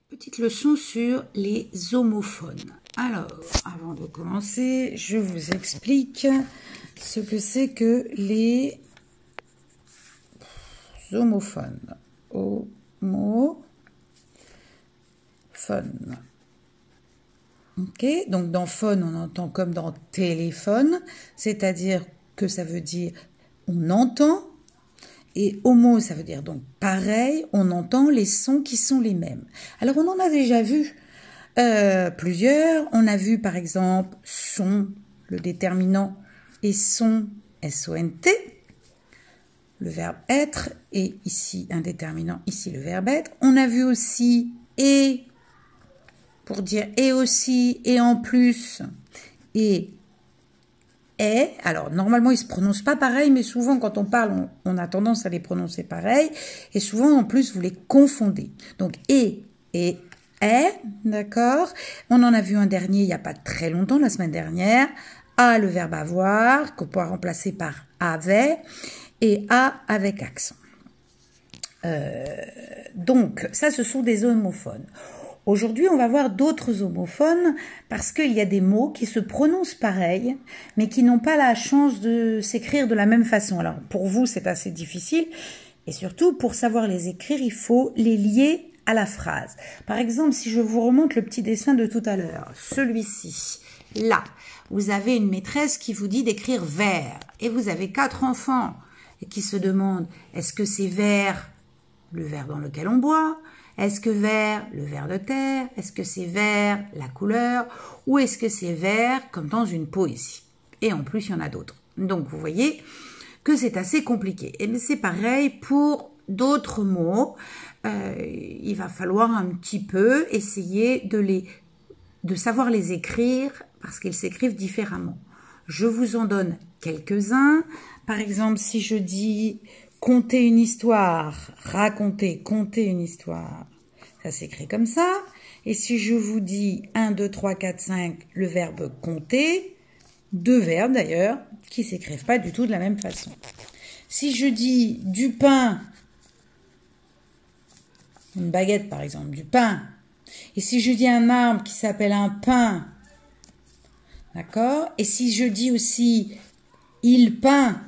Petite leçon sur les homophones. Alors, avant de commencer, je vous explique ce que c'est que les homophones. Homophones. Ok, donc dans phone, on entend comme dans téléphone, c'est-à-dire que ça veut dire on entend. Et homo, ça veut dire donc pareil, on entend les sons qui sont les mêmes. Alors, on en a déjà vu plusieurs. On a vu, par exemple, son, le déterminant, et son, S-O-N-T, le verbe être, et ici, un déterminant, ici, le verbe être. On a vu aussi et, pour dire et aussi, et en plus, et est. Alors, normalement, ils ne se prononcent pas pareil, mais souvent, quand on parle, on a tendance à les prononcer pareil. Et souvent, en plus, vous les confondez. Donc, et est, d'accord. On en a vu un dernier il n'y a pas très longtemps, la semaine dernière. A, le verbe avoir, qu'on pourra remplacer par avait. Et a avec accent. Donc, ça, ce sont des homophones. Aujourd'hui, on va voir d'autres homophones parce qu'il y a des mots qui se prononcent pareil, mais qui n'ont pas la chance de s'écrire de la même façon. Alors, pour vous, c'est assez difficile. Et surtout, pour savoir les écrire, il faut les lier à la phrase. Par exemple, si je vous remonte le petit dessin de tout à l'heure, celui-ci, là, vous avez une maîtresse qui vous dit d'écrire vers. Et vous avez 4 enfants et qui se demandent, est-ce que c'est vers le verre dans lequel on boit? Est-ce que vert, le ver de terre? Est-ce que c'est vert, la couleur? Ou est-ce que c'est vert, comme dans une poésie? Et en plus, il y en a d'autres. Donc, vous voyez que c'est assez compliqué. Et c'est pareil pour d'autres mots. Il va falloir un petit peu essayer de savoir les écrire parce qu'ils s'écrivent différemment. Je vous en donne quelques-uns. Par exemple, si je dis conter une histoire, raconter, conter une histoire, ça s'écrit comme ça. Et si je vous dis 1, 2, 3, 4, 5, le verbe compter, 2 verbes d'ailleurs, qui ne s'écrivent pas du tout de la même façon. Si je dis du pain, une baguette par exemple, du pain, et si je dis un arbre qui s'appelle un pin, d'accord? Et si je dis aussi il peint,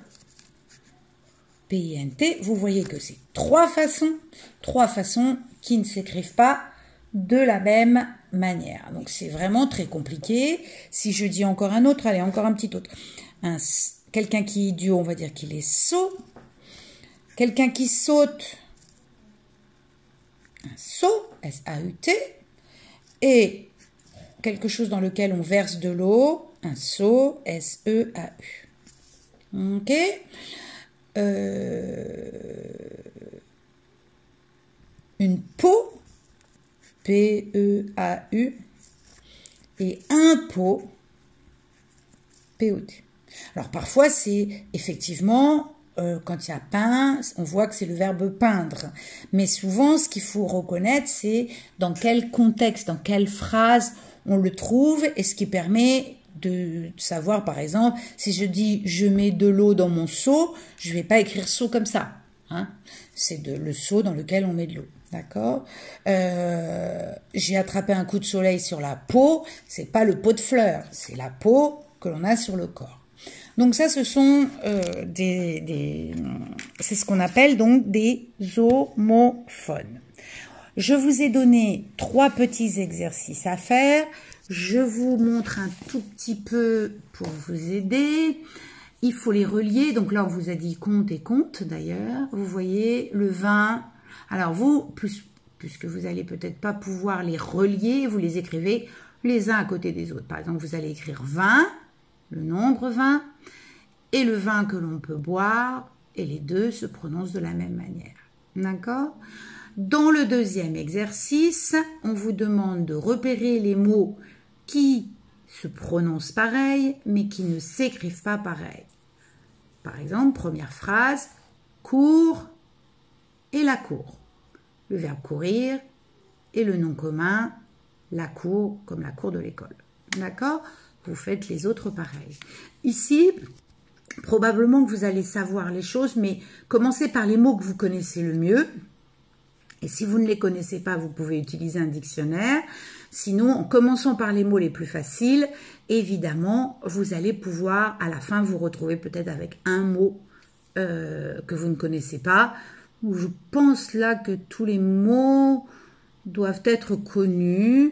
P-I-N-T, vous voyez que c'est 3 façons qui ne s'écrivent pas de la même manière. Donc, c'est vraiment très compliqué. Si je dis encore un autre, allez, encore un petit autre. Quelqu'un qui est idiot, on va dire qu'il est sot. Quelqu'un qui saute, un saut, S-A-U-T. Et quelque chose dans lequel on verse de l'eau, un seau, S-E-A-U. Ok? Une peau, P-E-A-U, et un pot, P-O-D. Alors parfois c'est effectivement, quand il y a peint, on voit que c'est le verbe peindre. Mais souvent ce qu'il faut reconnaître c'est dans quel contexte, dans quelle phrase on le trouve et ce qui permet de savoir, par exemple, si je dis « je mets de l'eau dans mon seau », je ne vais pas écrire « seau » comme ça. Hein. C'est le seau dans lequel on met de l'eau. D'accord. J'ai attrapé un coup de soleil sur la peau, c'est pas le pot de fleurs, c'est la peau que l'on a sur le corps. Donc ça, ce sont c'est ce qu'on appelle donc des homophones. Je vous ai donné 3 petits exercices à faire. Je vous montre un tout petit peu pour vous aider. Il faut les relier. Donc là, on vous a dit compte et compte d'ailleurs. Vous voyez le 20. Alors vous, puisque vous allez peut-être pas pouvoir les relier, vous les écrivez les uns à côté des autres. Par exemple, vous allez écrire 20, le nombre 20, et le vin que l'on peut boire, et les deux se prononcent de la même manière. D'accord ? Dans le deuxième exercice, on vous demande de repérer les mots qui se prononcent pareil, mais qui ne s'écrivent pas pareil. Par exemple, première phrase, cours et la cour. Le verbe courir et le nom commun, la cour, comme la cour de l'école. D'accord? Vous faites les autres pareils. Ici, probablement que vous allez savoir les choses, mais commencez par les mots que vous connaissez le mieux. Et si vous ne les connaissez pas, vous pouvez utiliser un dictionnaire. Sinon, en commençant par les mots les plus faciles, évidemment, vous allez pouvoir à la fin vous retrouver peut-être avec un mot que vous ne connaissez pas. Je pense là que tous les mots doivent être connus,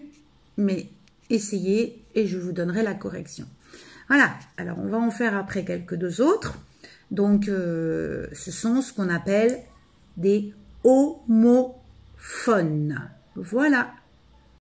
mais essayez et je vous donnerai la correction. Voilà, alors on va en faire après quelques autres. Donc, ce sont ce qu'on appelle des homophones. Voilà.